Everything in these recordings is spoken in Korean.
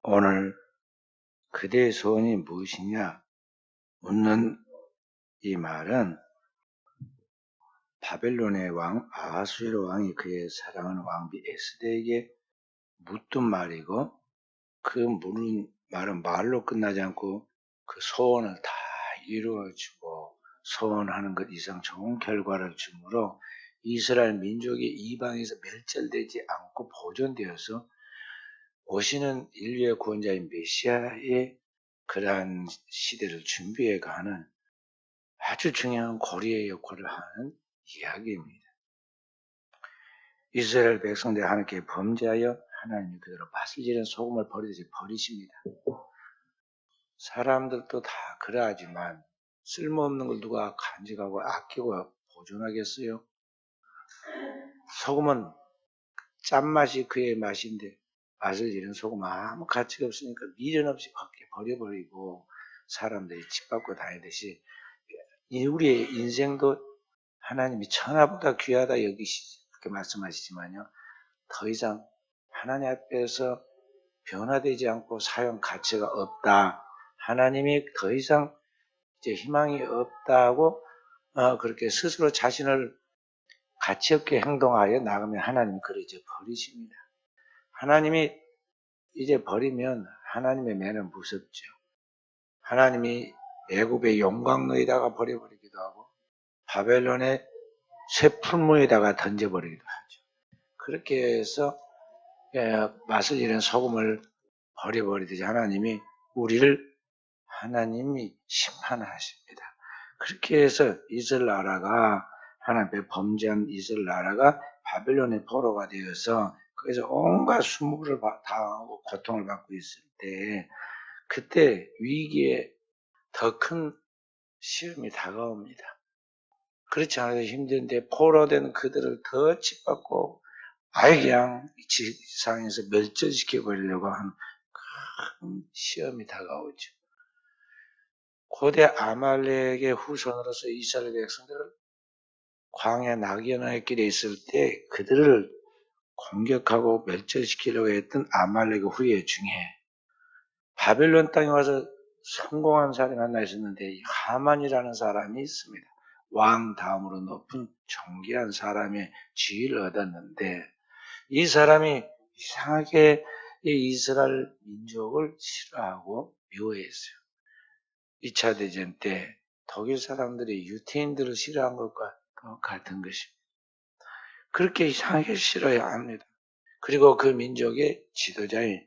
오늘 그대의 소원이 무엇이냐 묻는 이 말은 바벨론의 왕 아하수에로 왕이 그의 사랑하는 왕비 에스더에게 묻던 말이고, 그 묻는 말은 말로 끝나지 않고 그 소원을 다 이루어주고 소원하는 것 이상 좋은 결과를 주므로 이스라엘 민족이 이방에서 멸절되지 않고 보존되어서 오시는 인류의 구원자인 메시아의 그러한 시대를 준비해가는 아주 중요한 고리의 역할을 하는 이야기입니다. 이스라엘 백성들이 하나님께 범죄하여 하나님이 그대로 밭을 지른 소금을 버리듯이 버리십니다. 사람들도 다 그러하지만 쓸모없는 걸 누가 간직하고 아끼고 보존하겠어요? 소금은 짠맛이 그의 맛인데 밭을 지른 소금 아무 가치가 없으니까 미련 없이 밖에 버려버리고 사람들이 집 밖으로 다니듯이 우리의 인생도 하나님이 천하보다 귀하다 여기시지 그렇게 말씀하시지만요, 더 이상 하나님 앞에서 변화되지 않고 사용 가치가 없다, 하나님이 더 이상 이제 희망이 없다고 그렇게 스스로 자신을 가치 없게 행동하여 나가면 하나님이 그를 이제 버리십니다. 하나님이 이제 버리면 하나님의 매는 무섭죠. 하나님이 애굽의 용광로에다가 버려버리기도 하고 바벨론의 쇠풀무에다가 던져버리기도 하죠. 그렇게 해서 맛을 잃은 소금을 버려버리듯이 하나님이 심판하십니다. 그렇게 해서 이스라엘 나라가, 하나님의 범죄한 이스라엘 나라가 바벨론의 포로가 되어서 거기서 온갖 수모를 당하고 고통을 받고 있을 때, 그때 위기에 더 큰 시험이 다가옵니다. 그렇지 않아도 힘든데 포로된 그들을 더 짓밟고 아예 그냥 지상에서 멸절시켜 버리려고 하는 큰 시험이 다가오죠. 고대 아말렉의 후손으로서 이스라엘 백성들을 광야 낙연의 길에 있을 때 그들을 공격하고 멸절시키려고 했던 아말렉의 후예 중에 바벨론 땅에 와서 성공한 사람이 하나 있었는데 하만이라는 사람이 있습니다. 왕 다음으로 높은 존귀한 사람의 지위를 얻었는데 이 사람이 이상하게 이스라엘 민족을 싫어하고 미워했어요. 2차 대전 때 독일 사람들이 유태인들을 싫어한 것과 같은 것입니다. 그렇게 이상하게 싫어야 합니다. 그리고 그 민족의 지도자인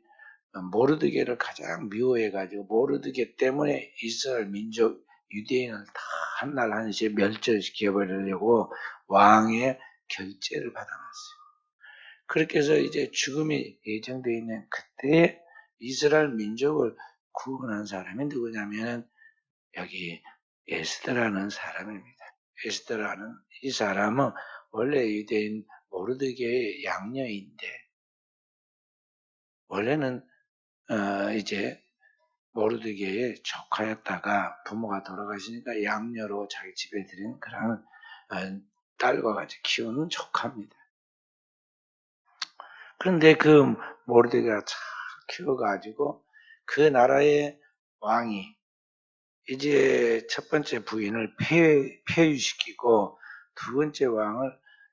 모르드게를 가장 미워해가지고 모르드게 때문에 이스라엘 민족 유대인을 다 한날 한시에 멸절시켜버리려고 왕의 결재를 받아놨어요. 그렇게 해서 이제 죽음이 예정되어 있는 그때 이스라엘 민족을 구원한 사람이 누구냐면 여기 에스더라는 사람입니다. 에스더라는 이 사람은 원래 유대인 모르드게의 양녀인데, 원래는 이제 모르드게의 조카였다가 부모가 돌아가시니까 양녀로 자기 집에 들인 그런 딸과 같이 키우는 조카입니다. 그런데 그 모르드게가 잘 키워가지고 그 나라의 왕이 이제 첫 번째 부인을 폐위시키고 두 번째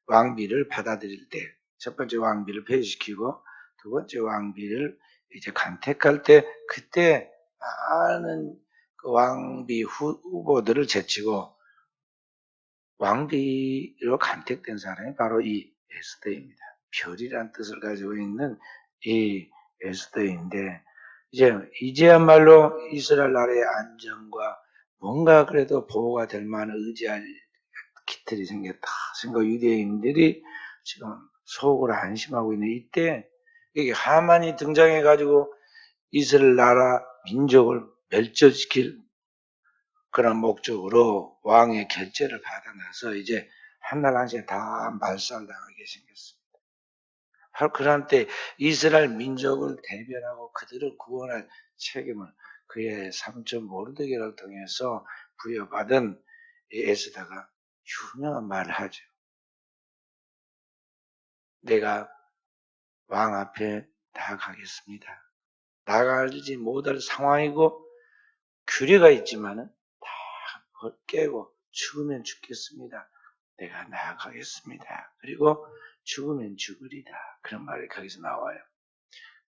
왕비를 받아들일 때, 첫 번째 왕비를 폐위시키고 두 번째 왕비를 이제 간택할 때, 그때 많은 그 왕비 후보들을 제치고 왕비로 간택된 사람이 바로 이 에스더입니다. 별이란 뜻을 가지고 있는 이 에스더인데, 이제야말로 이스라엘 나라의 안정과 뭔가 그래도 보호가 될 만한 의지할 기틀이 생겼다 생각, 유대인들이 지금 속으로 안심하고 있는 이때 이게 하만이 등장해 가지고 이스라엘 나라 민족을 멸절시킬 그런 목적으로 왕의 결재를 받아놔서 이제 한날 한시에 다 말살당하게 생겼습니다. 바로 그런 때 이스라엘 민족을 대변하고 그들을 구원할 책임을 그의 삼촌 모르드게를 통해서 부여받은 에스더가 유명한 말을 하죠. 내가 왕 앞에 나아가겠습니다. 나가지 못할 상황이고 규례가 있지만은 다 깨고 죽으면 죽겠습니다. 내가 나아가겠습니다. 그리고 죽으면 죽으리다. 그런 말이 거기서 나와요.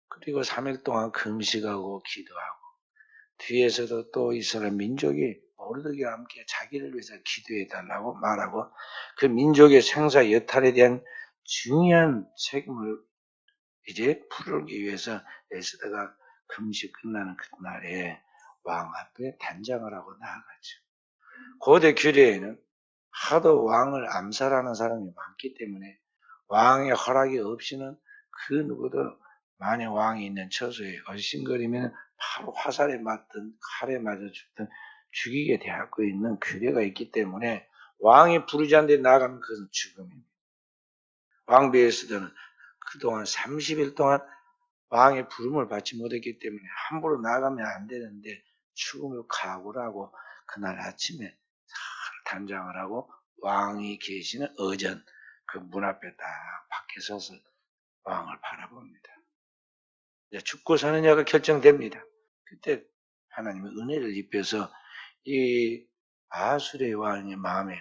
그리고 3일 동안 금식하고 기도하고 뒤에서도 또 이스라엘 민족이 모르드게와 함께 자기를 위해서 기도해달라고 말하고 그 민족의 생사 여탈에 대한 중요한 책임을 이제 풀기 위해서 에스더가 금식 끝나는 그날에 왕 앞에 단장을 하고 나아가죠. 고대 규례에는 하도 왕을 암살하는 사람이 많기 때문에 왕의 허락이 없이는 그 누구도 만약 왕이 있는 처소에 얼씬거리면 바로 화살에 맞든 칼에 맞아 죽든 죽이게 되고 있는 규례가 있기 때문에 왕이 부르지 않는 데 나가면 그것은 죽음입니다. 왕비에서는 그동안 30일 동안 왕의 부름을 받지 못했기 때문에 함부로 나가면 안 되는데 죽음을 각오를 하고 그날 아침에 단장을 하고 왕이 계시는 어전 그 문 앞에 딱 밖에 서서 왕을 바라봅니다. 이제 죽고 사느냐가 결정됩니다. 그때 하나님의 은혜를 입혀서 이 아수르의 왕의 마음에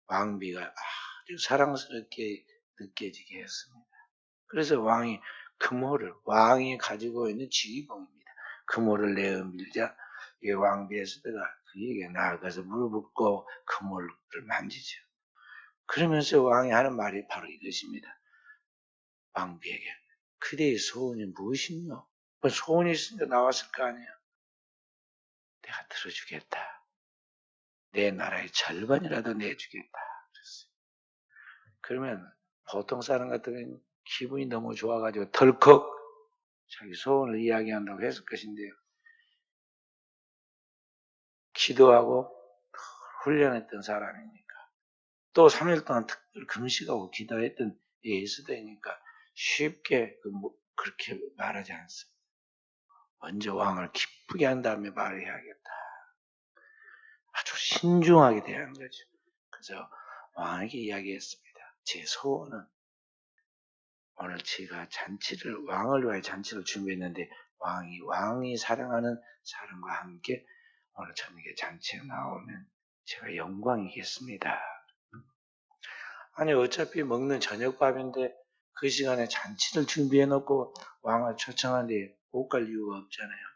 왕비가 아주 사랑스럽게 느껴지게 했습니다. 그래서 왕이 금호를 왕이 가지고 있는 지휘봉입니다. 금호를 내어 밀자 이 왕비 에스더가 그에게 나아가서 무릎 꿇고 금호를 만지죠. 그러면서 왕이 하는 말이 바로 이것입니다. 왕비에게 그대의 소원이 무엇이뇨? 소원이 있으니까 나왔을 거 아니야. 내가 들어주겠다. 내 나라의 절반이라도 내주겠다. 그랬어요. 그러면 보통 사람 같으면 기분이 너무 좋아가지고 덜컥 자기 소원을 이야기한다고 했을 것인데요. 기도하고 훈련했던 사람이니까 또 3일 동안 특별 금식하고 기도했던 에스더이니까 쉽게 그렇게 말하지 않습니다. 먼저 왕을 기쁘게 한 다음에 말을 해야겠다. 아주 신중하게 대한 거죠. 그래서 왕에게 이야기했습니다. 제 소원은 오늘 제가 왕을 위하여 잔치를 준비했는데 왕이 사랑하는 사람과 함께 오늘 저녁에 잔치에 나오면 제가 영광이겠습니다. 아니 어차피 먹는 저녁밥인데 그 시간에 잔치를 준비해 놓고 왕을 초청하는데 못 갈 이유가 없잖아요.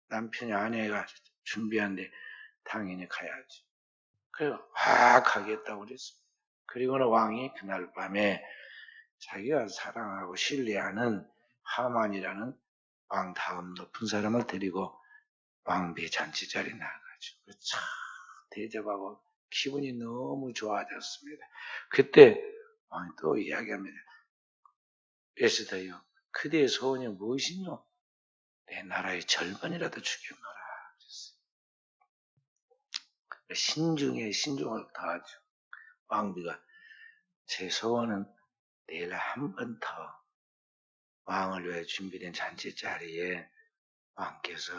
남편이 아내가 준비한데 당연히 가야지. 그래서 가겠다고 그랬습니다. 그리고는 왕이 그날 밤에 자기가 사랑하고 신뢰하는 하만이라는 왕 다음 높은 사람을 데리고 왕비 잔치 자리에 나가죠. 참 대접하고 기분이 너무 좋아졌습니다. 그때 왕이 또 이야기합니다. 에스더여, 그대의 소원이 무엇이뇨? 내 나라의 절반이라도 주겠노라. 그랬어요. 신중에 신중을 더하죠. 왕비가 제 소원은 내일 한 번 더 왕을 위해 준비된 잔치 자리에 왕께서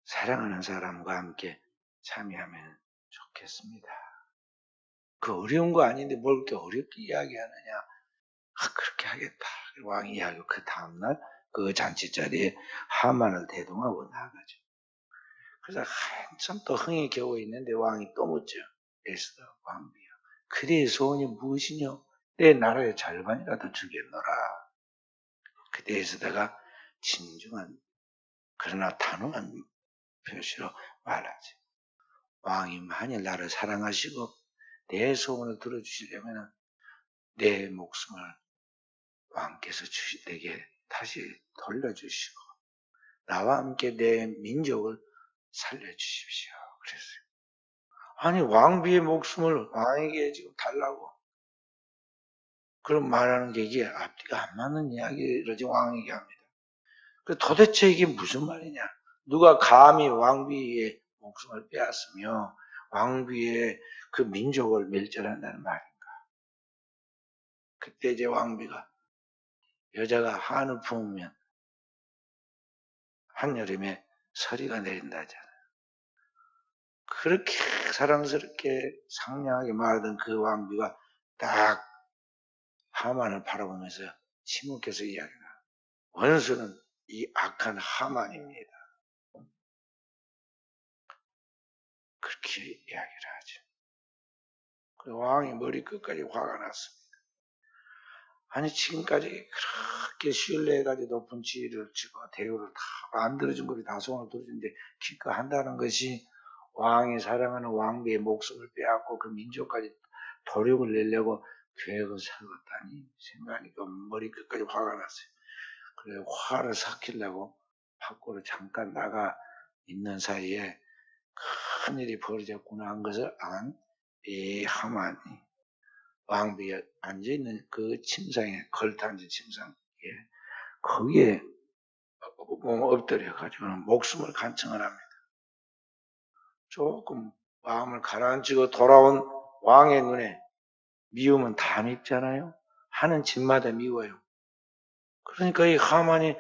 사랑하는 사람과 함께 참여하면 좋겠습니다. 그 어려운 거 아닌데 뭘 그렇게 어렵게 이야기하느냐. 그렇게 하겠다. 왕이 이야기하고 그 다음날 그 잔치 자리에 하만을 대동하고 나가죠. 그래서 한참 또 흥이 겨워 있는데 왕이 또 묻죠. 에스더 왕비여, 그대의 소원이 무엇이뇨? 내 나라의 절반이라도 주겠노라. 그때 에스더가 진중한 그러나 단호한 표시로 말하지. 왕이 만일 나를 사랑하시고 내 소원을 들어주시려면 내 목숨을 왕께서 내게 다시 돌려주시고 나와 함께 내 민족을 살려주십시오. 그랬어요. 아니 왕비의 목숨을 왕에게 지금 달라고 그런 말하는 게 이게 앞뒤가 안 맞는 이야기를 지금 왕에게 합니다. 도대체 이게 무슨 말이냐? 누가 감히 왕비의 목숨을 빼앗으며 왕비의 그 민족을 멸절한다는 말인가? 그때 이제 왕비가 여자가 한을 품으면 한여름에 서리가 내린다잖아요. 그렇게 사랑스럽게 상냥하게 말하던 그 왕비가 딱 하만을 바라보면서 침묵해서 이야기가 원수는 이 악한 하만입니다. 그렇게 이야기를 하죠. 그 왕이 머리 끝까지 화가 났습니다. 아니 지금까지 그렇게 신뢰해가지고 높은 지위를 주고 대우를 다 만들어준 것이 다 손을 들어주는데 기꺼한다는 것이 왕이 사랑하는 왕비의 목숨을 빼앗고 그 민족까지 도륙을 내려고 계획을 세웠다니 생각하니까 머리 끝까지 화가 났어요. 그래 화를 삭히려고 밖으로 잠깐 나가 있는 사이에 큰일이 벌어졌구나 한 것을 안 이 하만이 왕비에 앉아있는 그 침상에 걸터앉은 침상에 거기에 엎드려가지고는 목숨을 간청을 합니다. 조금 마음을 가라앉히고 돌아온 왕의 눈에 미움은 다 밉잖아요. 하는 짓마다 미워요. 그러니까 이 하만이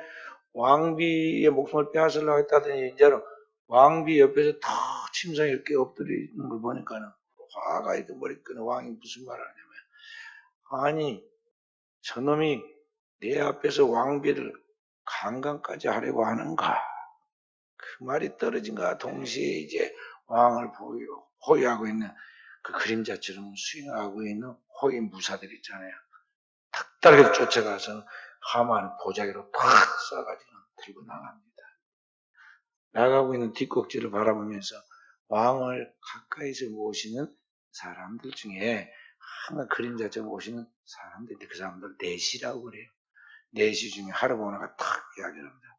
왕비의 목숨을 빼앗으려고 했다더니 이제는 왕비 옆에서 다 침상에 이렇게 엎드려 있는 걸 보니까는 화가 이렇게 머리끈에 왕이 무슨 말을 하냐면 아니 저놈이 내 앞에서 왕비를 강간까지 하려고 하는가? 그 말이 떨어진가 동시에 이제 왕을 호위하고 있는 그 그림자처럼 수행하고 있는 호위 무사들 있잖아요. 탁달게 쫓아가서 하만을 보자기로 탁 쏴가지고 들고 나갑니다. 나가고 있는 뒷꼭지를 바라보면서 왕을 가까이서 모시는 사람들 중에 항상 그림자처럼 오시는 사람들인데 그 사람들 넷이라고 그래요. 넷이 중에 할아버지가 탁 이야기를 합니다.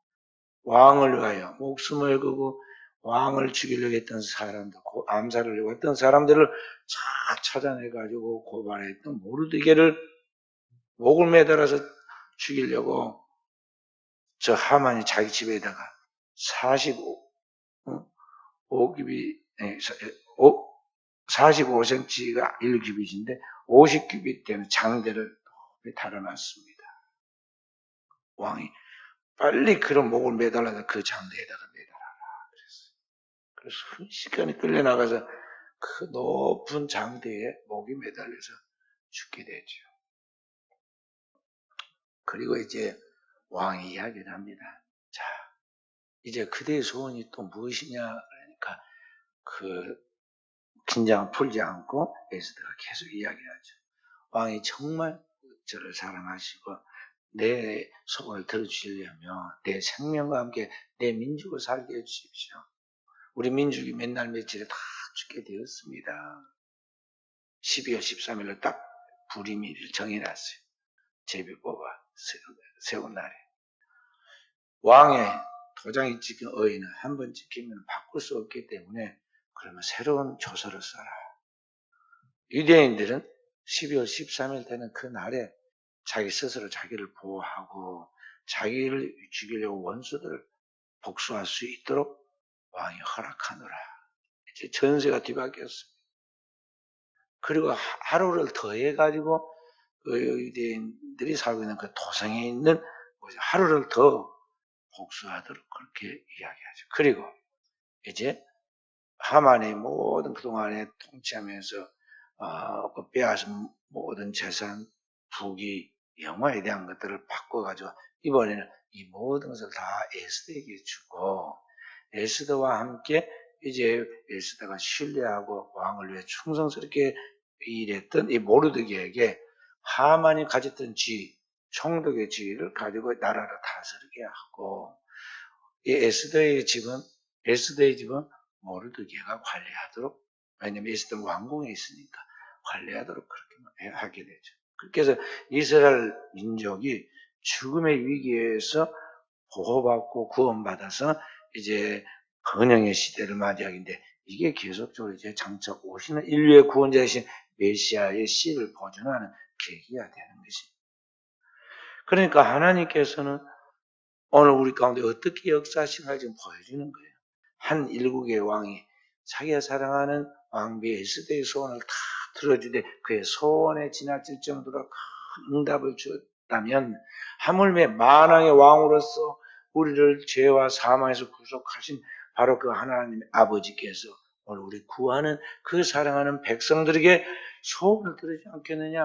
왕을 위하여 목숨을 걸고 왕을 죽이려고 했던 사람들, 암살하려고 했던 사람들을 쫙 찾아내가지고 고발했던 모르드게를 목을 매달아서 죽이려고 저 하만이 자기 집에다가 45규빗, 45cm가 1규빗인데 50규빗 되는 장대를 달아놨습니다. 왕이 빨리 그런 목을 매달아서 그 장대에다가 매달아라 그랬어요. 그래서 순식간에 끌려나가서 그 높은 장대에 목이 매달려서 죽게 되죠. 그리고 이제 왕이 이야기를 합니다. 자, 이제 그대의 소원이 또 무엇이냐 그러니까 그 긴장을 풀지 않고 에스더가 계속 이야기하죠. 왕이 정말 저를 사랑하시고 내 소원을 들어주시려면 내 생명과 함께 내 민족을 살게 해주십시오. 우리 민족이 맨날 며칠에 다 죽게 되었습니다. 12월 13일로 딱 불임일을 정해놨어요. 제비 뽑아 세운 날에. 왕의 도장이 찍힌 어인은 한 번 찍히면 바꿀 수 없기 때문에 그러면 새로운 조서를 써라. 유대인들은 12월 13일 되는 그 날에 자기 스스로 자기를 보호하고 자기를 죽이려고 원수들을 복수할 수 있도록 왕이 허락하노라. 이제 전세가 뒤바뀌었습니다. 그리고 하루를 더해가지고 그 유대인들이 살고 있는 그 도성에 있는 하루를 더 복수하도록 그렇게 이야기하죠. 그리고 이제 하만의 모든 그동안에 통치하면서 그 빼앗은 모든 재산, 부귀, 영화에 대한 것들을 바꿔가지고 이번에는 이 모든 것을 다 에스더에게 주고 에스더와 함께 이제 에스더가 신뢰하고 왕을 위해 충성스럽게 일했던 이 모르드게에게 하만이 가졌던 지위, 총독의 지위를 가지고 나라를 다스리게 하고 이 에스더의 집은 모르드게가 관리하도록 왜냐하면 에스더 왕궁에 있으니까 관리하도록 그렇게 하게 되죠. 그렇게 해서 이스라엘 민족이 죽음의 위기에서 보호받고 구원받아서 이제 번영의 시대를 맞이하기인데 이게 계속적으로 이제 장차 오시는 인류의 구원자이신 메시아의 씨를 보존하는 계기가 되는 것입니다. 그러니까 하나님께서는 오늘 우리 가운데 어떻게 역사하시는가 지금 보여주는 거예요. 한 일국의 왕이 자기가 사랑하는 왕비 에스더의 소원을 다 들어주되 그의 소원에 지나칠 정도로 큰 응답을 주었다면 하물며 만왕의 왕으로서 우리를 죄와 사망에서 구속하신 바로 그 하나님의 아버지께서 오늘 우리 구하는 그 사랑하는 백성들에게 소원을 들어주지 않겠느냐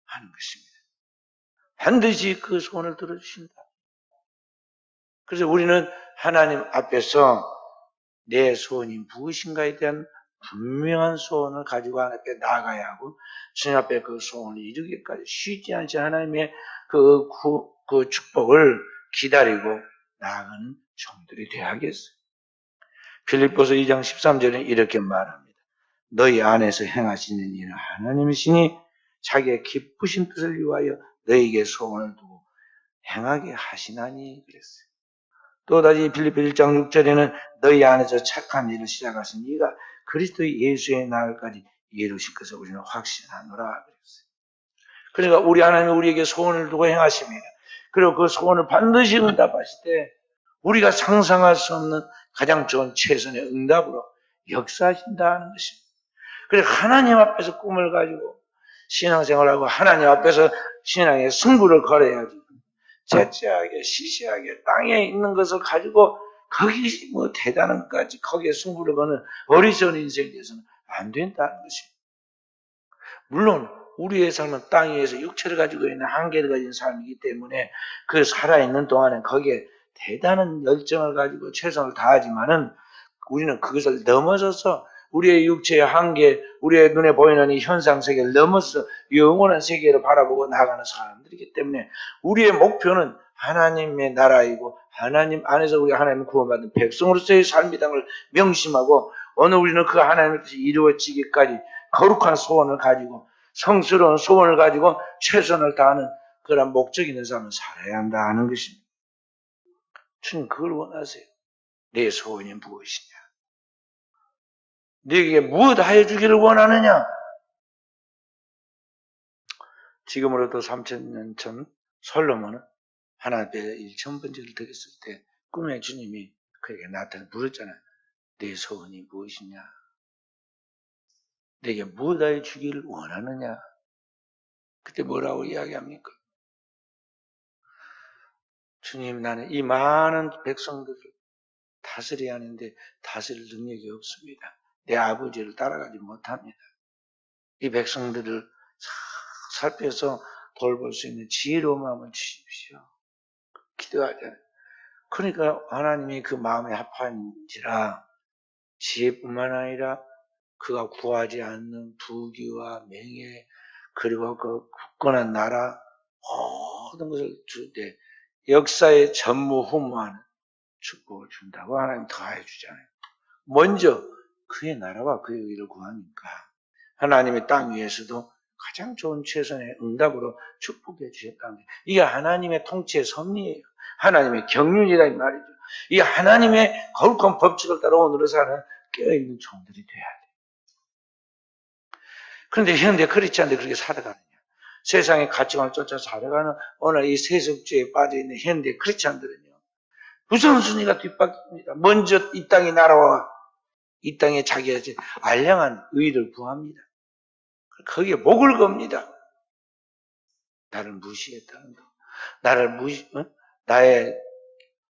하는 것입니다. 반드시 그 소원을 들어주신다. 그래서 우리는 하나님 앞에서 내 소원이 무엇인가에 대한 분명한 소원을 가지고 하나님 앞에 나아가야 하고, 주님 앞에 그 소원을 이루기까지 쉬지 않지 하나님의 그 축복을 기다리고 나아가는 종들이 되어야겠어요. 빌립보서 2장 13절에 이렇게 말합니다. 너희 안에서 행하시는 일은 하나님이시니 자기의 기쁘신 뜻을 위하여 너희에게 소원을 두고 행하게 하시나니 그랬어요. 또다시 빌립보 1장 6절에는 너희 안에서 착한 일을 시작하신 이가 그리스도 예수의 날까지 이루실 것을 우리는 확신하노라 그랬어요. 그러니까 우리 하나님이 우리에게 소원을 두고 행하십니다. 그리고 그 소원을 반드시 응답하실 때 우리가 상상할 수 없는 가장 좋은 최선의 응답으로 역사하신다는 것입니다. 그래서 하나님 앞에서 꿈을 가지고 신앙생활하고 하나님 앞에서 신앙의 승부를 걸어야지. 재치하게 시시하게 땅에 있는 것을 가지고 거기 뭐 대단한 것까지 거기에 승부를 거는 어리석은 인생에 대해서는 안 된다는 것입니다. 물론 우리의 삶은 땅 위에서 육체를 가지고 있는 한계를 가진 삶이기 때문에 그 살아있는 동안에 거기에 대단한 열정을 가지고 최선을 다하지만은 우리는 그것을 넘어서서 우리의 육체의 한계, 우리의 눈에 보이는 이 현상 세계를 넘어서 영원한 세계를 바라보고 나가는 사람들이기 때문에 우리의 목표는 하나님의 나라이고 하나님 안에서 우리 하나님 구원받은 백성으로서의 삶이라는 걸 명심하고 오늘 우리는 그 하나님의 뜻이 이루어지기까지 거룩한 소원을 가지고 성스러운 소원을 가지고 최선을 다하는 그런 목적 있는 삶을 살아야 한다는 것입니다. 주님 그걸 원하세요. 내 소원이 무엇이냐? 네게 무엇 하여 주기를 원하느냐? 지금으로부터 3000년 전 솔로몬은 하나님 앞에 1000번째를 드렸을 때 꿈에 주님이 그에게 나타나 물었잖아요. 내 소원이 무엇이냐? 네게 무엇 하여 주기를 원하느냐? 그때 뭐라고 이야기합니까? 주님 나는 이 많은 백성들을 다스려야 하는데 다스릴 능력이 없습니다. 내 아버지를 따라가지 못합니다. 이 백성들을 살펴서 돌볼 수 있는 지혜로운 마음을 주십시오. 기도하잖아요. 그러니까 하나님이 그 마음에 합한지라 지혜뿐만 아니라 그가 구하지 않는 부귀와 명예 그리고 그 굳건한 나라 모든 것을 줄 때 역사의 전무후무하는 축복을 준다고 하나님 더해 주잖아요. 먼저 그의 나라와 그의 의를 구하니까 하나님의 땅 위에서도 가장 좋은 최선의 응답으로 축복해 주셨다는 거예요. 이게 하나님의 통치의 섭리예요. 하나님의 경륜이다 이 말이죠. 이 하나님의 거룩한 법칙을 따라 오늘을 사는 깨어있는 종들이 돼야 돼요. 그런데 현대 크리스찬들이 그렇게 살아가느냐? 세상의 가치관을 쫓아 살아가는 오늘 이 세속주의에 빠져있는 현대 크리스찬들은요. 우선순위가 뒷바퀴입니다. 먼저 이 땅의 나라와 이 땅에 자기가 알량한 의를 구합니다. 거기에 목을 겁니다. 나를 무시했다는 거.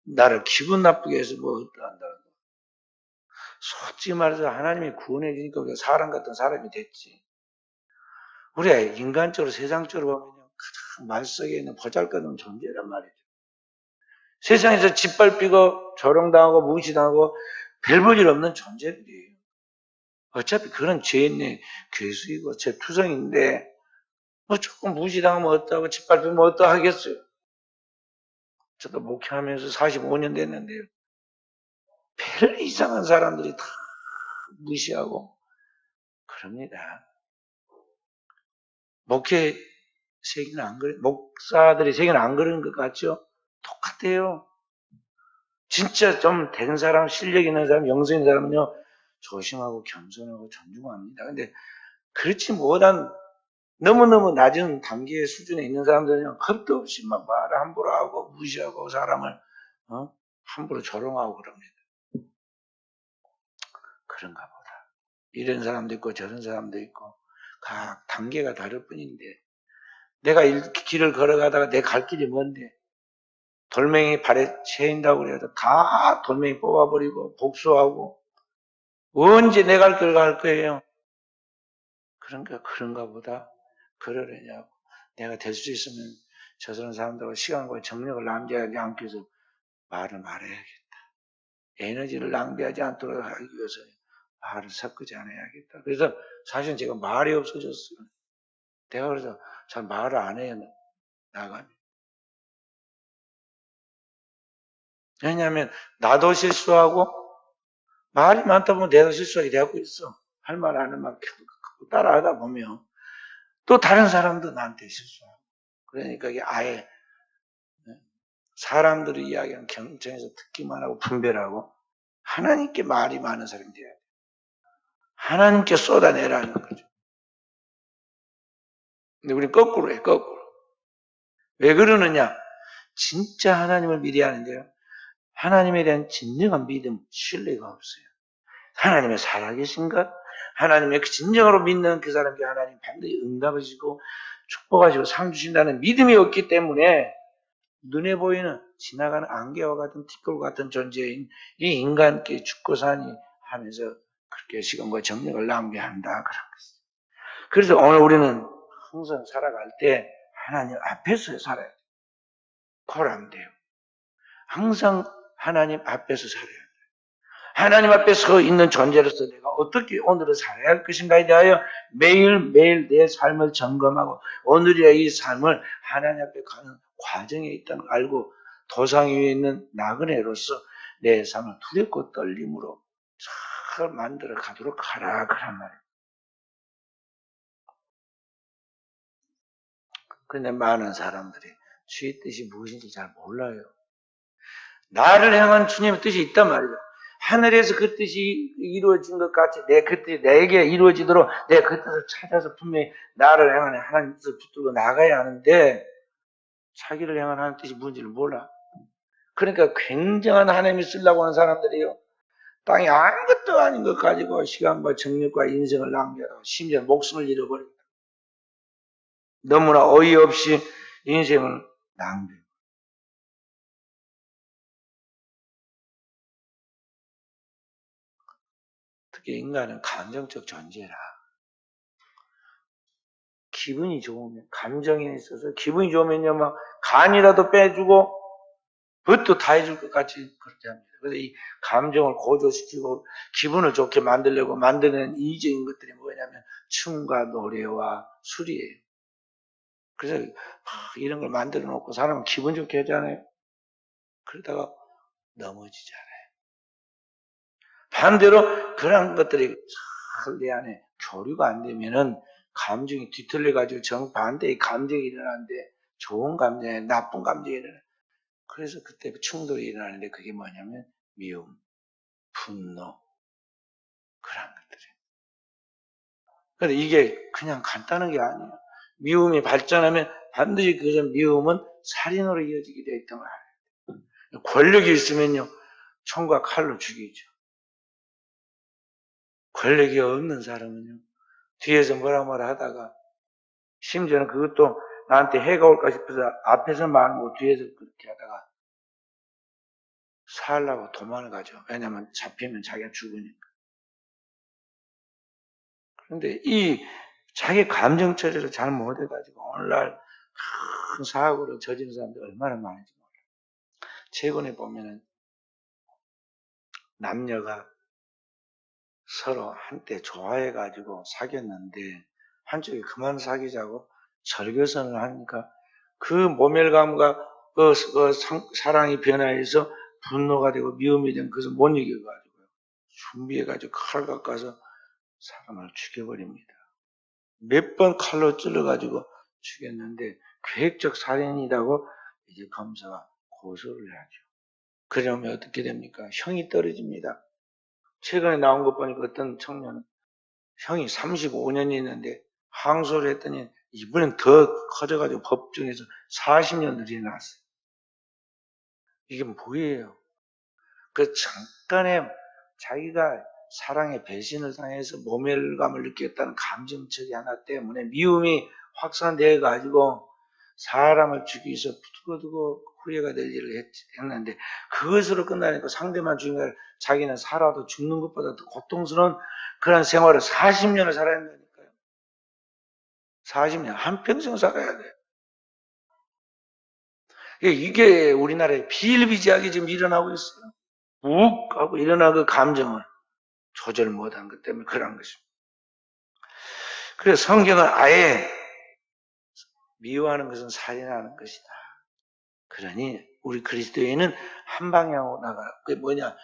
나를 기분 나쁘게 해서 뭐 어떠한다는 거. 솔직히 말해서 하나님이 구원해 주니까 우리가 사람 같은 사람이 됐지. 우리가 인간적으로 세상적으로 보면 가장 말속에 있는 보잘것없는 존재란 말이죠. 세상에서 짓밟히고 조롱당하고 무시당하고 별 볼 일 없는 존재들이에요. 어차피 그런 죄 있는 괴수이고 제 투성인데 뭐 조금 무시당하면 어떠하고 짓밟히면 어떠하겠어요. 저도 목회하면서 45년 됐는데요. 별 이상한 사람들이 다 무시하고 그럽니다. 목회 세계는 안 그래, 목사들의 세계는 안 그러는 것 같죠? 똑같아요. 진짜 좀 된 사람, 실력 있는 사람, 영성 있는 사람은요, 조심하고 겸손하고 존중합니다. 근데 그렇지 못한 너무너무 낮은 단계의 수준에 있는 사람들은 겁도 없이 막 말을 함부로 하고 무시하고 사람을 함부로 조롱하고 그럽니다. 그런가 보다. 이런 사람도 있고 저런 사람도 있고 각 단계가 다를 뿐인데 내가 길을 걸어가다가 내 갈 길이 뭔데 돌멩이 발에 채인다고 그래도 다 돌멩이 뽑아버리고 복수하고 언제 내 갈 길 갈 거예요. 그런가 보다. 그러려냐고. 내가 될 수 있으면 저런 사람들하고 시간과 정력을 낭비하지 않기 위해서 말을 말해야겠다. 에너지를 낭비하지 않도록 하기 위해서 말을 섞지 않아야겠다. 그래서 사실 제가 말이 없어졌어요. 내가 그래서 잘 말을 안 해요. 나가면. 왜냐하면 나도 실수하고 말이 많다 보면 내가 실수하게 되고 있어. 할 말 안 하는 말 따라하다 보면 또 다른 사람도 나한테 실수하고. 그러니까 이게 아예 사람들의 이야기는 경청해서 듣기만 하고 분별하고 하나님께 말이 많은 사람이 돼야 돼. 하나님께 쏟아내라는 거죠. 근데 우리는 거꾸로 해, 거꾸로. 왜 그러느냐? 진짜 하나님을 믿어야 하는데요. 하나님에 대한 진정한 믿음, 신뢰가 없어요. 하나님의 살아계신 것, 하나님의 진정으로 믿는 그 사람께 하나님 반드시 응답하시고 축복하시고 상 주신다는 믿음이 없기 때문에 눈에 보이는 지나가는 안개와 같은 티끌 같은 존재인 이 인간께 죽고 사니 하면서 그렇게 시간과 정력을 낭비한다. 그런 것이죠. 그래서 오늘 우리는 항상 살아갈 때 하나님 앞에서 살아야 돼요. 그러면 돼요. 항상 하나님 앞에서 살아야 돼요. 하나님 앞에 서 있는 존재로서 내가 어떻게 오늘을 살아야 할 것인가에 대하여 매일매일 내 삶을 점검하고 오늘의 이 삶을 하나님 앞에 가는 과정에 있다는 걸 알고 도상 위에 있는 나그네로서 내 삶을 두렵고 떨림으로 잘 만들어 가도록 하라 그런 말이에요. 그런데 많은 사람들이 주의 뜻이 무엇인지 잘 몰라요. 나를 향한 주님의 뜻이 있단 말이죠. 하늘에서 그 뜻이 이루어진 것 같이 그 뜻이 내게 이루어지도록 내가 그 뜻을 찾아서 분명히 나를 향한 하나님 뜻을 붙들고 나가야 하는데 자기를 향한 하나님 뜻이 뭔지를 몰라. 그러니까 굉장한 하나님이 쓰려고 하는 사람들이요. 땅에 아무것도 아닌 것 가지고 시간과 정력과 인생을 낭비하고 심지어 목숨을 잃어버립니다. 너무나 어이없이 인생을 낭비해요. 특히 인간은 감정적 존재라. 기분이 좋으면, 감정에 있어서 기분이 좋으면요, 막 간이라도 빼주고, 그것도 다 해줄 것 같이 그렇게 합니다. 그래서 이 감정을 고조시키고, 기분을 좋게 만들려고 만드는 이의적인 것들이 뭐냐면, 춤과 노래와 술이에요. 그래서 이런 걸 만들어 놓고 사람은 기분 좋게 하잖아요. 그러다가 넘어지잖아요. 반대로 그런 것들이 내 안에 교류가 안 되면은 감정이 뒤틀려가지고 정반대의 감정이 일어나는데 좋은 감정에 나쁜 감정이 일어나요. 그래서 그때 충돌이 일어나는데 그게 뭐냐면 미움, 분노 그런 것들이에요. 근데 이게 그냥 간단한 게 아니에요. 미움이 발전하면 반드시 그 미움은 살인으로 이어지게 되어 있던 걸 알아요. 권력이 있으면요 총과 칼로 죽이죠. 권력이 없는 사람은요 뒤에서 뭐라 하다가 심지어는 그것도 나한테 해가 올까 싶어서 앞에서 말하고 뒤에서 그렇게 하다가 살라고 도망을 가죠. 왜냐하면 잡히면 자기가 죽으니까. 그런데 이 자기 감정 처리를 잘 못해가지고 오늘날 큰 사고를 저지른 사람들이 얼마나 많은지 몰라요. 최근에 보면은 남녀가 서로 한때 좋아해가지고 사귀었는데 한쪽이 그만 사귀자고 절교선을 하니까 그 모멸감과 사랑이 변화해서 분노가 되고 미움이 된 그것을 못 이겨가지고요. 준비해가지고 칼 갖고서 사람을 죽여버립니다. 몇 번 칼로 찔러가지고 죽였는데 계획적 살인이라고 이제 검사가 고소를 하죠. 그러면 어떻게 됩니까? 형이 떨어집니다. 최근에 나온 것 보니까 어떤 청년은 형이 35년이 있는데 항소를 했더니 이번엔 더 커져가지고 법정에서 40년을 나왔어요. 이게 뭐예요? 그 잠깐의 자기가 사랑의 배신을 당해서 모멸감을 느꼈다는 감정 처리 하나 때문에 미움이 확산되어 가지고 사람을 죽이서 두고두고 후회가 될 일을 했는데 그것으로 끝나니까 상대만 죽이면 자기는 살아도 죽는 것보다 더 고통스러운 그런 생활을 40년을 살아야 한다니까요. 40년, 한평생 살아야 돼요. 이게 우리나라에 비일비재하게 지금 일어나고 있어요. 욱 하고 일어나 그 감정을 조절 못한 것 때문에 그런 것입니다. 그래서 성경을 아예 미워하는 것은 살인하는 것이다. 그러니 우리 그리스도인은 한 방향으로 나가. 그게 뭐냐?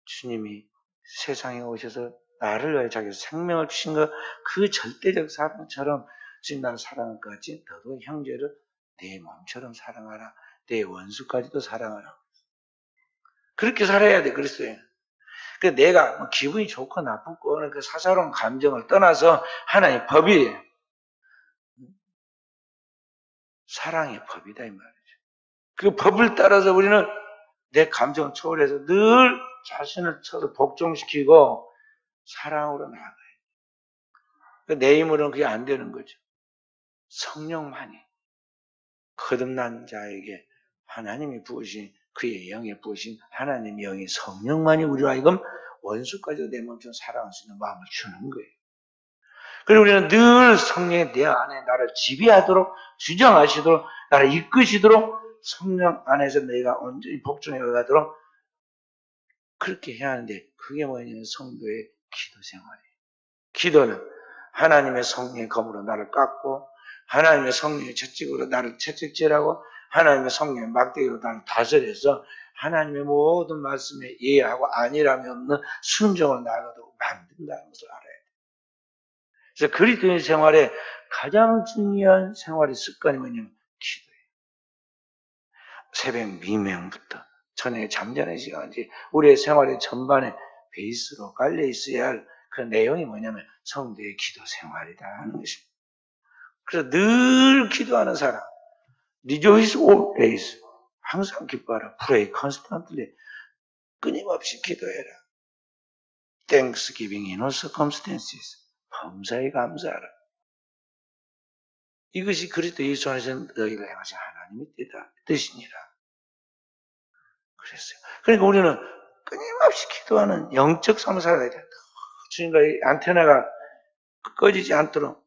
주님이 세상에 오셔서 나를 위하여 자기 생명을 주신 것, 그 절대적 사랑처럼 지금 나를 사랑할 것 같이 너도 형제를 내 몸처럼 사랑하라. 내 원수까지도 사랑하라. 그렇게 살아야 돼, 그리스도인은. 그 내가 뭐 기분이 좋고 나쁘고 그 사사로운 감정을 떠나서 하나의 법이에요. 사랑의 법이다 이 말이죠. 그 법을 따라서 우리는 내 감정을 초월해서 늘 자신을 쳐서 복종시키고 사랑으로 나아가요. 내 힘으로는 그게 안 되는 거죠. 성령만이 거듭난 자에게 하나님이 부으신 그의 영에 부으신 하나님의 영이 성령만이 우리로 하여금 원수까지도 내 몸처럼 사랑할 수 있는 마음을 주는 거예요. 그리고 우리는 늘 성령이 내 안에 나를 지배하도록 주장하시도록 나를 이끄시도록 성령 안에서 내가 온전히 복종해 가도록 그렇게 해야 하는데 그게 뭐냐면 성도의 기도 생활이에요. 기도는 하나님의 성령의 검으로 나를 깎고 하나님의 성령의 채찍으로 나를 채찍질하고 하나님의 성령의 막대기로 나를 다스려서 하나님의 모든 말씀에 예하고 아니라면 없는 순종을 나가도록 만든다는 것을 알아야 돼요. 그래서 그리스도인 생활에 가장 중요한 생활의 습관이 뭐냐면 기도예요. 새벽 미명부터 저녁에 잠자는 시간까지 우리의 생활의 전반에 베이스로 깔려 있어야 할 그 내용이 뭐냐면 성도의 기도 생활이다 하는 것입니다. 그래서 늘 기도하는 사람, rejoice always, 항상 기뻐하라, pray constantly, 끊임없이 기도해라. Thanksgiving in all circumstances, 범사에 감사하라. 이것이 그리스도 예수 안에서 너희를 행하신 하나님의 뜻이니라. 그랬어요. 그러니까 우리는 끊임없이 기도하는 영적 삶을 살아야 된다. 주님과의 안테나가 꺼지지 않도록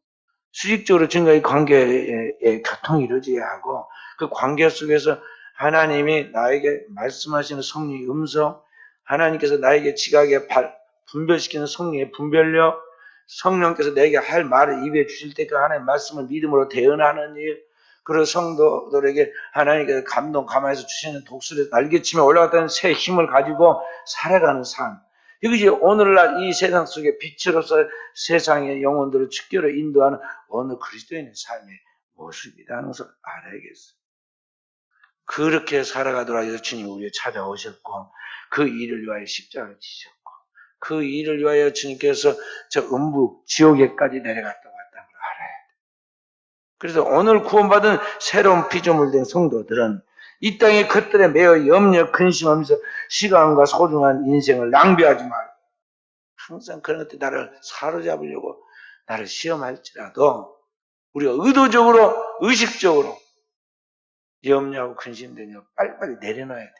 수직적으로 주님과의 관계에 교통이 이루어져야 하고 그 관계 속에서 하나님이 나에게 말씀하시는 성령의 음성, 하나님께서 나에게 지각에 분별시키는 성령의 분별력, 성령께서 내게 할 말을 입에 주실 때 그 하나님의 말씀을 믿음으로 대언하는 일, 그리고 성도들에게 하나님께서 감동, 감화해서 주시는 독수리에서 날개치며 올라갔다는 새 힘을 가지고 살아가는 삶. 이것이 오늘날 이 세상 속에 빛으로서 세상의 영혼들을 축교로 인도하는 어느 그리스도인의 삶의 모습이라는 것을 알아야겠어요. 그렇게 살아가도록 해서 주님이 우리를 찾아오셨고 그 일을 위하여 십자가를 지셨고 그 일을 위하여 주님께서 저 음부 지옥에까지 내려갔다고 했다는 걸 알아야 돼요. 그래서 오늘 구원받은 새로운 피조물 된 성도들은 이 땅의 것들에 매어 염려 근심하면서 시간과 소중한 인생을 낭비하지 말고 항상 그런 것들 나를 사로잡으려고 나를 시험할지라도 우리가 의도적으로 의식적으로 염려하고 근심되는 거 빨리빨리 내려놔야 돼요.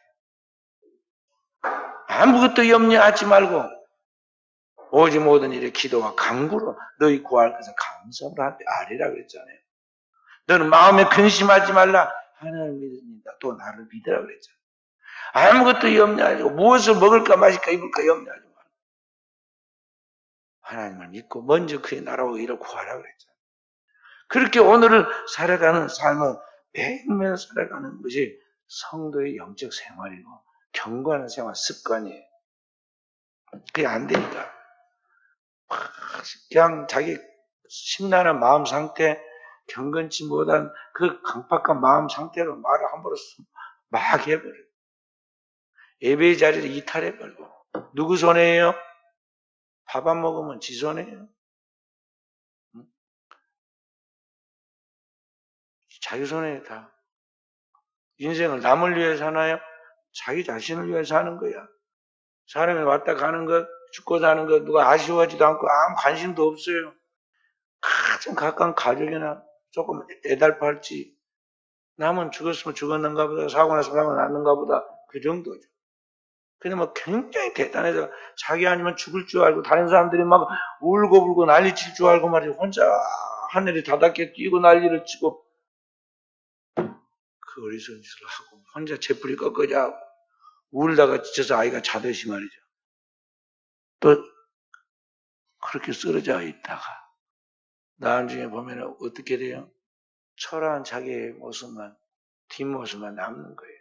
아무것도 염려하지 말고 오직 모든 일에 기도와 간구로 너희 구할 것을 감사로 아뢰라 그랬잖아요. 너는 마음에 근심하지 말라. 하나님을 믿습니다. 또 나를 믿으라 그랬잖아요. 아무것도 염려하지 말고 무엇을 먹을까 마실까 입을까 염려하지 말고 하나님을 믿고 먼저 그의 나라와 의를 구하라 그랬잖아요. 그렇게 오늘을 살아가는 삶은 매일매일 살아가는 것이 성도의 영적 생활이고 경건한 생활 습관이에요. 그게 안 되니까 그냥 자기 심란한 마음 상태 경건치 못한 그 강팍한 마음 상태로 말을 함부로 막 해버려요. 예배의 자리를 이탈해버리고 누구 손해예요? 밥 안 먹으면 지 손해예요. 자기 손해에 다. 인생을 남을 위해 사나요? 자기 자신을 위해 사는 거야. 사람이 왔다 가는 것, 죽고 사는 것 누가 아쉬워하지도 않고 아무 관심도 없어요. 가장 가까운 가족이나 조금 애달팔지 남은 죽었으면 죽었는가 보다 사고 났으면 사고 났는가 보다 그 정도죠. 근데 뭐 굉장히 대단해서 자기 아니면 죽을 줄 알고 다른 사람들이 막 울고불고 난리칠 줄 알고 말이죠. 혼자 하늘이 다닥게 뛰고 난리를 치고 그 어리석은 짓을 하고 혼자 재뿌리 꺾어자 울다가 지쳐서 아이가 자듯이 말이죠. 또 그렇게 쓰러져 있다가 나중에 보면 어떻게 돼요? 초라한 자기의 모습만, 뒷모습만 남는 거예요.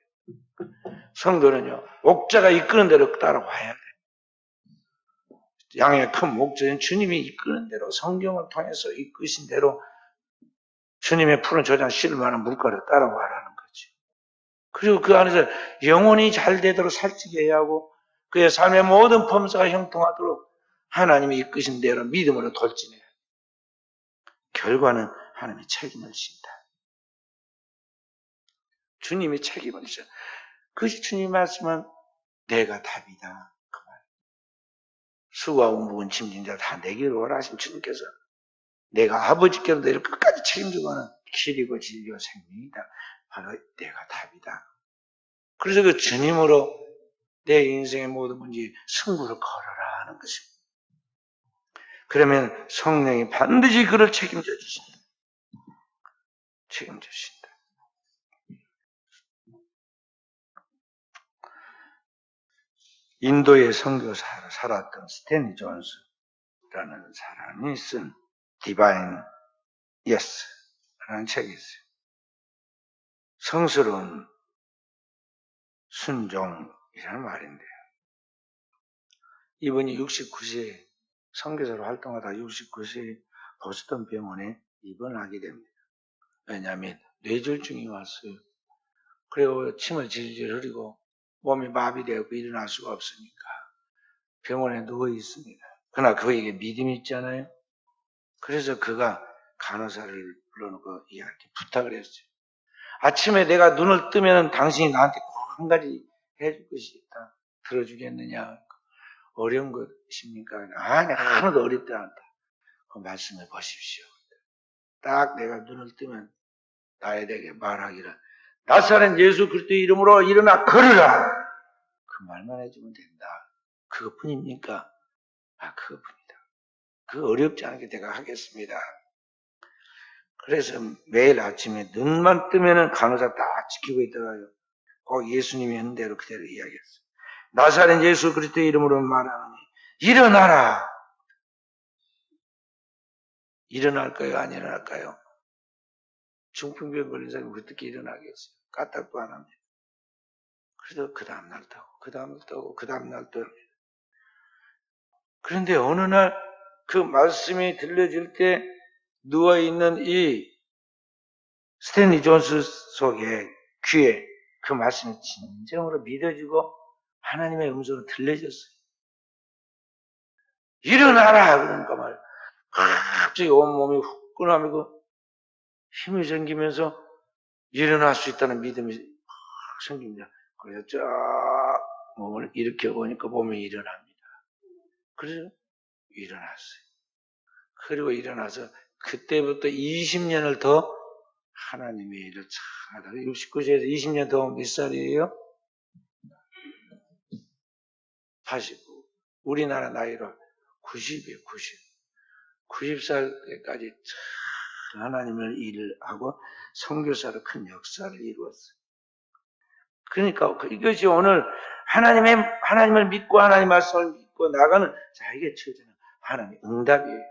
성도는요, 목자가 이끄는 대로 따라와야 돼요. 양의 큰 목자는 주님이 이끄는 대로, 성경을 통해서 이끄신 대로 주님의 푸른 저장 실을 만한 물가를 따라와라는 거지. 그리고 그 안에서 영혼이 잘 되도록 살찌게 해야 하고 그의 삶의 모든 범사가 형통하도록 하나님이 이끄신 대로 믿음으로 돌진해야 돼. 결과는 하나님이 책임을 진다. 주님이 책임을 져. 그것이 주님 말씀은 내가 답이다. 그 말. 수고하고 무거운 짐진 자 다 내게로 오라 하신 주님께서 내가 아버지께로 너희를 끝까지 책임지고 하는 길이고 진리고 생명이다. 바로 내가 답이다. 그래서 그 주님으로 내 인생의 모든 문제에 승부를 걸어라 하는 것입니다. 그러면 성령이 반드시 그를 책임져 주신다. 책임져 주신다. 인도의 선교사로 살았던 스탠리 존스라는 사람이 쓴 디바인 예스라는 책이 있어요. 성스러운 순종이라는 말인데요. 이분이 69세에 선교사로 활동하다 69세에 보스턴 병원에 입원하게 됩니다. 왜냐하면 뇌졸중이 왔어요. 그리고 침을 질질 흘리고 몸이 마비되고 일어날 수가 없으니까 병원에 누워 있습니다. 그러나 그에게 믿음이 있잖아요. 그래서 그가 간호사를 불러놓고 이렇게 부탁을 했어요. 아침에 내가 눈을 뜨면 당신이 나한테 꼭 한 가지 해줄 것이 있다. 들어주겠느냐? 어려운 것입니까? 아니, 하나도 어렵지 않다. 그 말씀해 보십시오. 딱 내가 눈을 뜨면 나에게 말하기를 나사렛 예수 그리스도의 이름으로 일어나 걸으라. 그 말만 해주면 된다. 그것뿐입니까? 그것뿐이다. 그 어렵지 않게 내가 하겠습니다. 그래서 매일 아침에 눈만 뜨면은 간호사 다 지키고 있다가요. 꼭 예수님이 한 대로 그대로 이야기했어요. 나사렛 예수 그리스도의 이름으로 말하노니 일어나라. 일어날까요? 안 일어날까요? 중풍병 걸린 사람이 어떻게 일어나겠어요? 까딱도 안 합니다. 그래서 그 다음날 떠고, 그 다음날 떠고, 그 다음날 떠. 그런데 어느 날 그 말씀이 들려질 때 누워있는 이 스탠리 존스 속에 귀에 그 말씀이 진정으로 믿어지고 하나님의 음성으로 들려졌어요. 일어나라! 그러니까 말 갑자기 온몸이 후끈하고 힘이 생기면서 일어날 수 있다는 믿음이 확 생깁니다. 그래서 쫙 몸을 일으켜 보니까 몸이 일어납니다. 그래서 일어났어요. 그리고 일어나서 그때부터 20년을 더 하나님의 일을 잘 하다가 69세에서 20년 더 몇 살이에요? 89. 우리나라 나이로 90이에요, 90. 90살까지 참 하나님을 일을 하고 선교사로 큰 역사를 이루었어요. 그러니까 이것이 오늘 하나님을 믿고 하나님 말씀을 믿고 나가는 자에게 처지는 하나님의 응답이에요.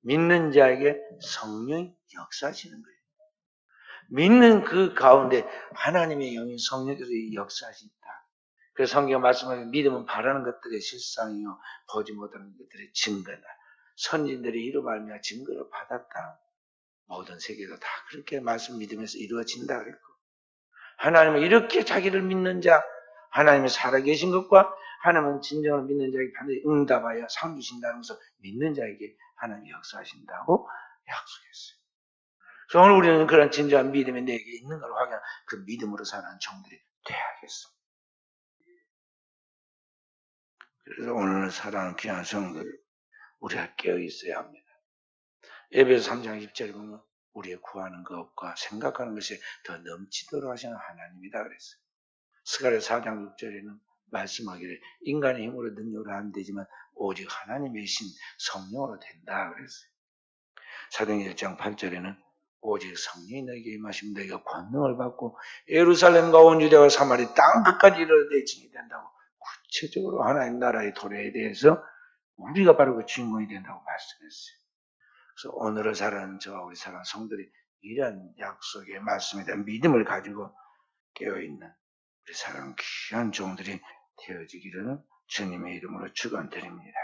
믿는 자에게 성령이 역사하시는 거예요. 믿는 그 가운데 하나님의 영이 성령께서 역사하신다. 그래서 성경 말씀하면 믿음은 바라는 것들의 실상이요 보지 못하는 것들의 증거다. 선진들이 이로 말미암아 증거를 받았다. 모든 세계도 다 그렇게 말씀 믿으면서 이루어진다 그랬고 하나님은 이렇게 자기를 믿는 자 하나님이 살아계신 것과 하나님은 진정으로 믿는 자에게 반드시 응답하여 상 주신다는 것을 믿는 자에게 하나님이 역사하신다고 약속했어요. 그래서 오늘 우리는 그런 진정한 믿음이 내게 있는 걸 확인하는 그 믿음으로 사는 종들이 되어야겠습니다. 그래서 오늘 사랑하는 귀한 성도들 우리가 깨어 있어야 합니다. 에베소 3장 10절에 보면 우리의 구하는 것과 생각하는 것이 더 넘치도록 하시는 하나님이다 그랬어요. 스가랴 4장 6절에는 말씀하기를 인간의 힘으로 능력으로 안 되지만 오직 하나님의 신 성령으로 된다 그랬어요. 사도행전 1장 8절에는 오직 성령이 너에게 임하시면 너희가 권능을 받고 예루살렘과 온 유대와 사마리 땅 끝까지 이르러 증인이 된다고 구체적으로 하나님 나라의 도래에 대해서 우리가 바로 그 주인공이 된다고 말씀했어요. 그래서 오늘을 사는 저와 우리 사랑하는 성들이 이런 약속의 말씀에 대한 믿음을 가지고 깨어있는 우리 사랑하는 귀한 종들이 되어지기를 주님의 이름으로 축원드립니다.